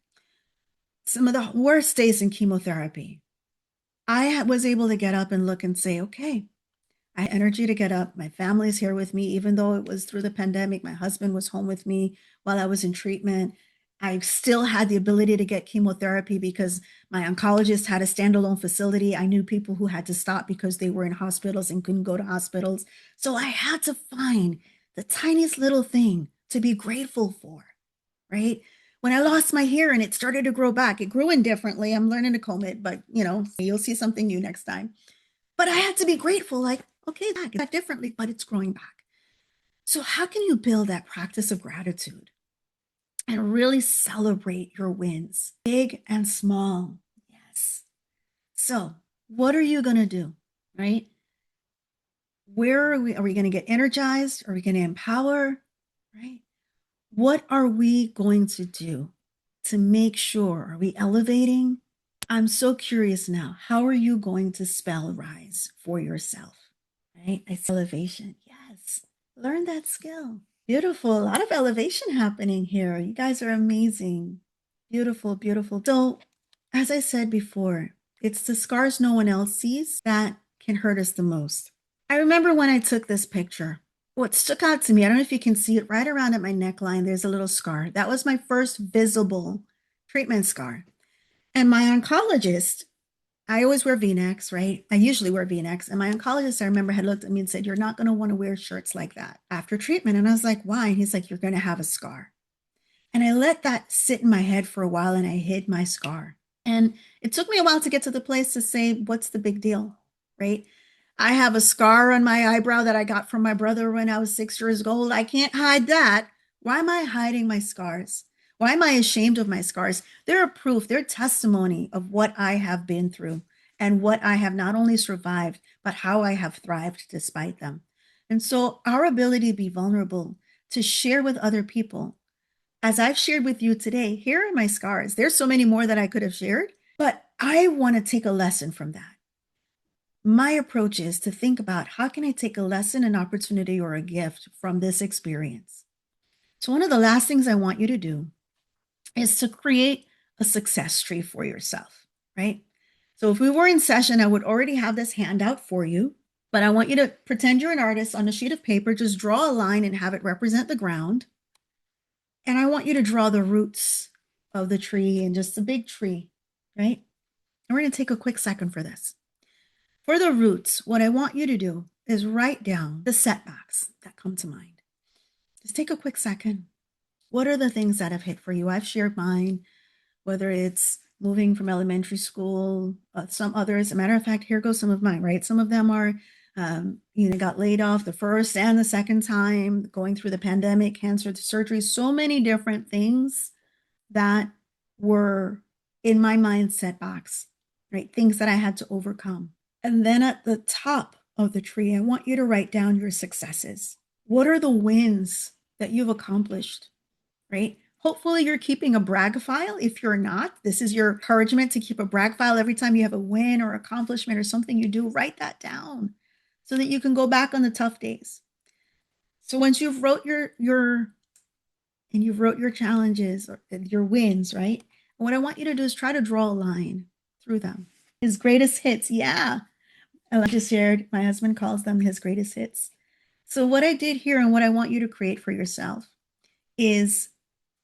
Speaker 2: some of the worst days in chemotherapy, I was able to get up and look and say, okay, I had energy to get up. My family's here with me, even though it was through the pandemic. My husband was home with me while I was in treatment. I still had the ability to get chemotherapy because my oncologist had a standalone facility. I knew people who had to stop because they were in hospitals and couldn't go to hospitals. So I had to find the tiniest little thing to be grateful for, right? When I lost my hair and it started to grow back, it grew in differently. I'm learning to comb it, but you'll see something new next time. But I had to be grateful, like, okay, that differently, but it's growing back. So how can you build that practice of gratitude and really celebrate your wins, big and small? Yes. So what are you going to do, right? Where are we? Are we going to get energized? Are we going to empower, right? What are we going to do to make sure? Are we elevating? I'm so curious now. How are you going to spell rise for yourself? Right? I see elevation. Yes. Learn that skill. Beautiful. A lot of elevation happening here. You guys are amazing. Beautiful, beautiful. So, as I said before, it's the scars no one else sees that can hurt us the most. I remember when I took this picture, what stuck out to me, I don't know if you can see it right around at my neckline, there's a little scar. That was my first visible treatment scar. And my oncologist, I always wear V-necks, right? I usually wear V-necks. And my oncologist, I remember, had looked at me and said, you're not going to want to wear shirts like that after treatment. And I was like, why? And he's like, you're going to have a scar. And I let that sit in my head for a while and I hid my scar. And it took me a while to get to the place to say, what's the big deal, right? I have a scar on my eyebrow that I got from my brother when I was 6 years old. I can't hide that. Why am I hiding my scars? Why am I ashamed of my scars? They're proof, they're testimony of what I have been through and what I have not only survived, but how I have thrived despite them. And so our ability to be vulnerable, to share with other people, as I've shared with you today, here are my scars. There's so many more that I could have shared, but I want to take a lesson from that. My approach is to think about how can I take a lesson, an opportunity, or a gift from this experience. So one of the last things I want you to do is to create a success tree for yourself, right? So if we were in session, I would already have this handout for you, but I want you to pretend you're an artist on a sheet of paper, just draw a line and have it represent the ground. And I want you to draw the roots of the tree and just a big tree, right? And we're going to take a quick second for this. For the roots, what I want you to do is write down the setbacks that come to mind. Just take a quick second. What are the things that have hit for you? I've shared mine, whether it's moving from elementary school, some others, as a matter of fact, here goes some of mine, right? Some of them are, got laid off the first and the second time, going through the pandemic, cancer surgery, so many different things that were in my mind setbacks, right? Things that I had to overcome. And then at the top of the tree, I want you to write down your successes. What are the wins that you've accomplished, right? Hopefully you're keeping a brag file. If you're not, this is your encouragement to keep a brag file. Every time you have a win or accomplishment or something you do, write that down so that you can go back on the tough days. So once you've wrote your challenges or your wins, right? And what I want you to do is try to draw a line through them. His greatest hits, yeah. I just shared, my husband calls them his greatest hits. So what I did here and what I want you to create for yourself is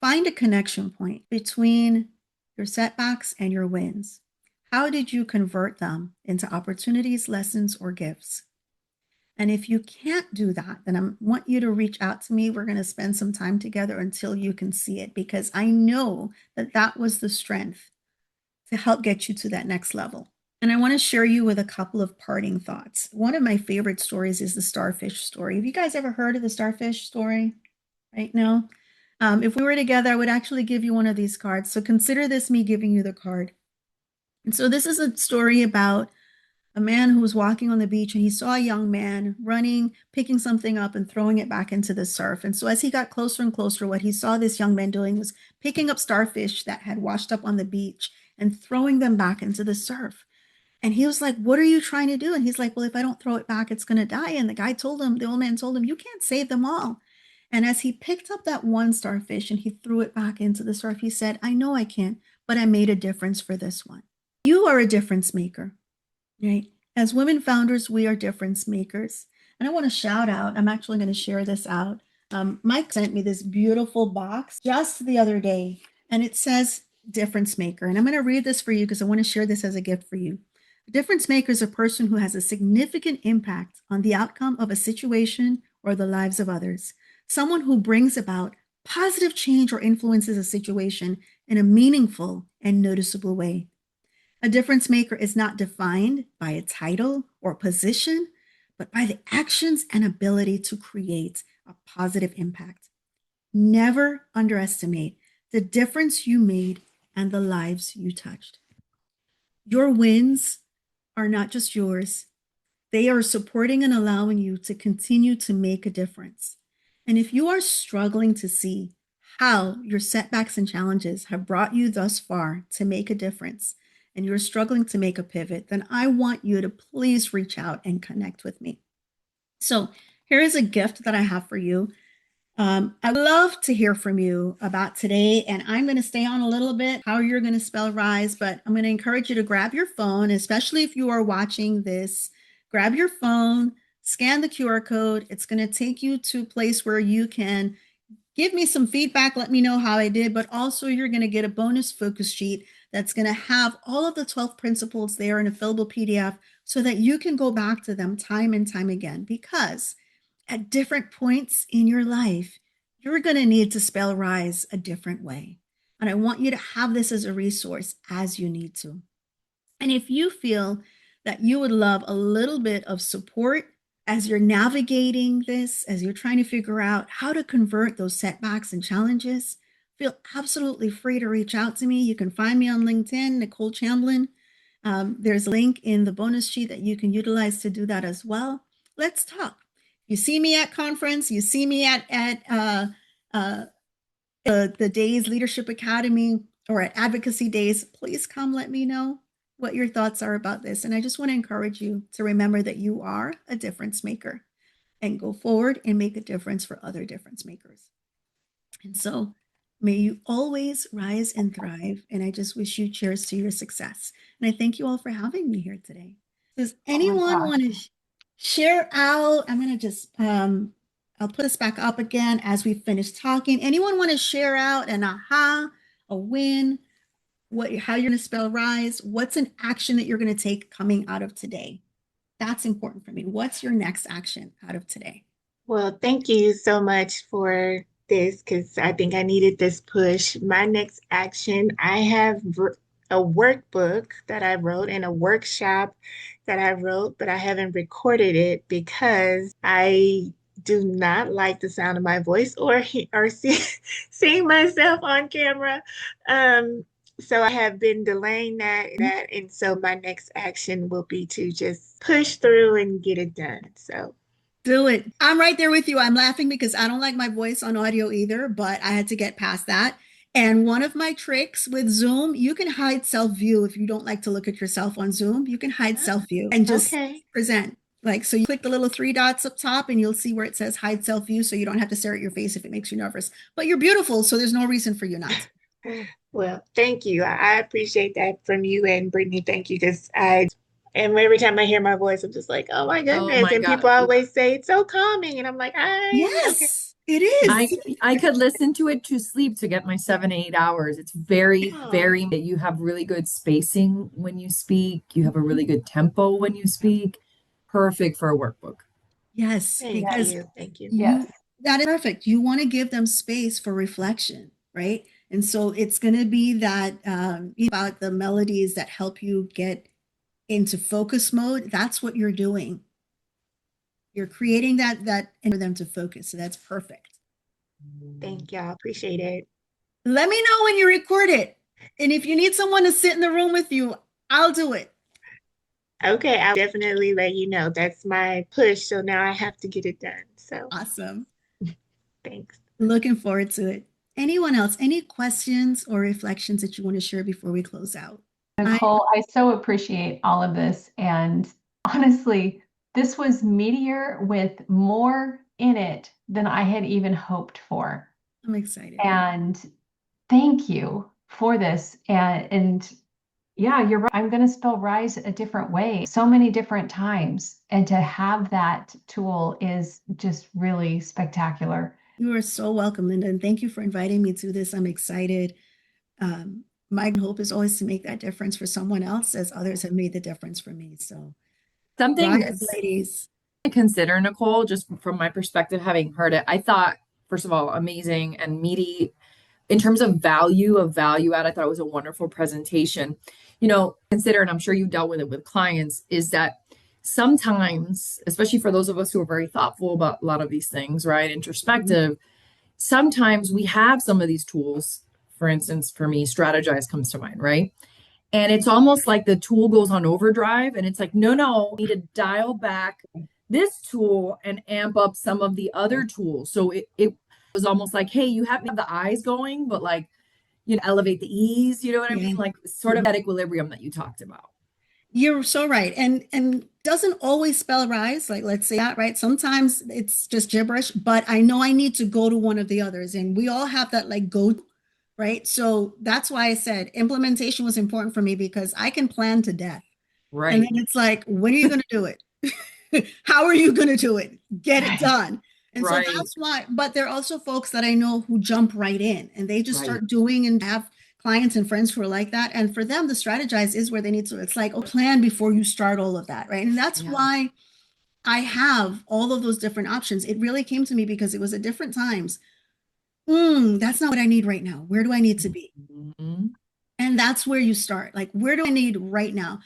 Speaker 2: find a connection point between your setbacks and your wins. How did you convert them into opportunities, lessons, or gifts? And if you can't do that, then I want you to reach out to me. We're going to spend some time together until you can see it, because I know that that was the strength to help get you to that next level. And I want to share you with a couple of parting thoughts. One of my favorite stories is the starfish story. Have you guys ever heard of the starfish story? Right now, if we were together, I would actually give you one of these cards. So consider this me giving you the card. And so this is a story about a man who was walking on the beach and he saw a young man running, picking something up and throwing it back into the surf. And so as he got closer and closer, what he saw this young man doing was picking up starfish that had washed up on the beach and throwing them back into the surf. And he was like, "What are you trying to do?" And he's like, "Well, if I don't throw it back, it's going to die." And the old man told him, "You can't save them all." And as he picked up that one starfish and he threw it back into the surf, he said, "I know I can't, but I made a difference for this one." You are a difference maker. Right. As women founders, we are difference makers. And I want to shout out, I'm actually going to share this out. Mike sent me this beautiful box just the other day, and it says difference maker. And I'm going to read this for you because I want to share this as a gift for you. A difference maker is a person who has a significant impact on the outcome of a situation or the lives of others. Someone who brings about positive change or influences a situation in a meaningful and noticeable way. A difference maker is not defined by a title or position, but by the actions and ability to create a positive impact. Never underestimate the difference you made and the lives you touched. Your wins are not just yours, they are supporting and allowing you to continue to make a difference. And if you are struggling to see how your setbacks and challenges have brought you thus far to make a difference, and you're struggling to make a pivot, then I want you to please reach out and connect with me. So here is a gift that I have for you. I'd love to hear from you about today, and I'm going to stay on a little bit how you're going to spell rise, but I'm going to encourage you to grab your phone, especially if you are watching this. Grab your phone, scan the QR code. It's going to take you to a place where you can give me some feedback, let me know how I did, but also you're going to get a bonus focus sheet that's going to have all of the 12 principles there in a fillable PDF so that you can go back to them time and time again, because at different points in your life, you're going to need to spell rise a different way. And I want you to have this as a resource as you need to. And if you feel that you would love a little bit of support as you're navigating this, as you're trying to figure out how to convert those setbacks and challenges, feel absolutely free to reach out to me. You can find me on LinkedIn, Nicole Chamblin. There's a link in the bonus sheet that you can utilize to do that as well. Let's talk. You see me at conference, you see me at the Days Leadership Academy or at Advocacy Days, please come let me know what your thoughts are about this. And I just want to encourage you to remember that you are a difference maker, and go forward and make a difference for other difference makers. And so may you always rise and thrive. And I just wish you cheers to your success. And I thank you all for having me here today. Does anyone want to share out? I'm going to just, I'll put us back up again as we finish talking. Anyone want to share out an aha, a win, how you're going to spell rise? What's an action that you're going to take coming out of today? That's important for me. What's your next action out of today?
Speaker 3: Well, thank you so much for this because I think I needed this push. My next action, I have a workbook that I wrote and a workshop that I wrote, but I haven't recorded it because I do not like the sound of my voice or seeing myself on camera. So I have been delaying that, and so my next action will be to just push through and get it done. So
Speaker 2: Do it. I'm right there with you. I'm laughing because I don't like my voice on audio either, but I had to get past that. And one of my tricks with Zoom, you can hide self view if you don't like to look at yourself on Zoom. You can hide self view and just
Speaker 3: okay.
Speaker 2: present. Like, so you click the little three dots up top and you'll see where it says hide self view. So you don't have to stare at your face if it makes you nervous. But you're beautiful. So there's no reason for you not to.
Speaker 3: Well, thank you. I appreciate that from you and Brittany. Thank you, because and every time I hear my voice, I'm just like, oh my
Speaker 4: Oh
Speaker 3: goodness.
Speaker 4: my
Speaker 3: And
Speaker 4: God.
Speaker 3: people always say it's so calming. And I'm like, okay.
Speaker 2: Yes, it is.
Speaker 4: I could listen to it to sleep to get my 7, 8 hours. It's very,
Speaker 3: Oh,
Speaker 4: very, you have really good spacing when you speak. You have a really good tempo when you speak. Perfect for a workbook.
Speaker 2: Yes,
Speaker 3: thank
Speaker 2: because
Speaker 3: you. Thank you.
Speaker 2: you
Speaker 1: Yes.
Speaker 2: that is perfect. You want to give them space for reflection, right? And so it's going to be that about the melodies that help you get into focus mode. That's what you're doing. You're creating that and for them to focus. So that's perfect.
Speaker 3: Thank y'all. Appreciate it.
Speaker 2: Let me know when you record it. And if you need someone to sit in the room with you, I'll do it.
Speaker 3: Okay, I'll definitely let you know. That's my push. So now I have to get it done. So
Speaker 2: Awesome.
Speaker 3: thanks.
Speaker 2: Looking forward to it. Anyone else? Any questions or reflections that you want to share before we close out?
Speaker 1: Nicole, I so appreciate all of this. And honestly, this was meatier with more in it than I had even hoped for.
Speaker 2: I'm excited.
Speaker 1: And thank you for this. And yeah, you're right. I'm going to spell rise a different way, so many different times. And to have that tool is just really spectacular.
Speaker 2: You are so welcome, Linda, and thank you for inviting me to this. I'm excited. My hope is always to make that difference for someone else, as others have made the difference for me. So,
Speaker 4: Something
Speaker 2: rise, ladies.
Speaker 4: to consider, Nicole, just from my perspective, having heard it, I thought, first of all, amazing and meaty in terms of value add. I thought it was a wonderful presentation. Consider, and I'm sure you dealt with it with clients, is that sometimes, especially for those of us who are very thoughtful about a lot of these things, right? Introspective, sometimes we have some of these tools. For instance, for me, strategize comes to mind, right? And it's almost like the tool goes on overdrive and it's like, no, we need to dial back this tool and amp up some of the other tools. So it was almost like, hey, you have the eyes going, but like, elevate the ease, you know what I mean? Like sort of that equilibrium that you talked about.
Speaker 2: You're so right. And doesn't always spell rise. Like, let's say that, right? Sometimes it's just gibberish, but I know I need to go to one of the others. And we all have that like go, right? So that's why I said implementation was important for me because I can plan to death.
Speaker 4: Right.
Speaker 2: And then it's like, when are you going to do it? How are you going to do it? Get it done. And
Speaker 4: Right.
Speaker 2: so that's why, but there are also folks that I know who jump right in and they just
Speaker 4: Right.
Speaker 2: start doing and have clients and friends who are like that. And for them, the strategize is where they need to, it's like, oh, plan before you start all of that. Right. And that's why I have all of those different options. It really came to me because it was at different times. That's not what I need right now. Where do I need to be?
Speaker 4: Mm-hmm.
Speaker 2: And that's where you start. Like, where do I need right now?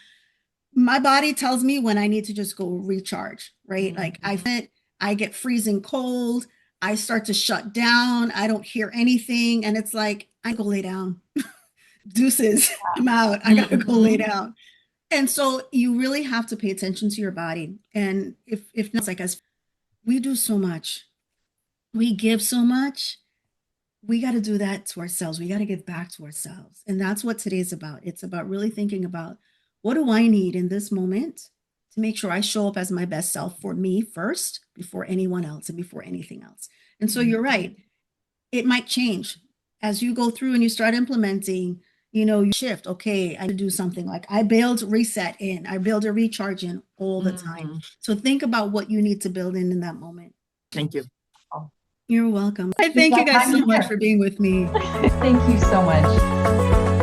Speaker 2: My body tells me when I need to just go recharge, right?
Speaker 4: Mm-hmm.
Speaker 2: Like I get freezing cold. I start to shut down. I don't hear anything. And it's like, I go lay down. Deuces, I'm out. I gotta go lay down. And so you really have to pay attention to your body. And if not, it's like us, we do so much. We give so much. We got to do that to ourselves. We got to give back to ourselves. And that's what today's about. It's about really thinking about what do I need in this moment to make sure I show up as my best self for me first, before anyone else and before anything else. And so you're right. It might change as you go through and you start implementing, you shift. Okay, I do something like I build reset in, I build a recharge in all the time. So think about what you need to build in that moment.
Speaker 4: Thank you.
Speaker 2: You're welcome. I thank you guys so much for being with me.
Speaker 1: Thank you so much.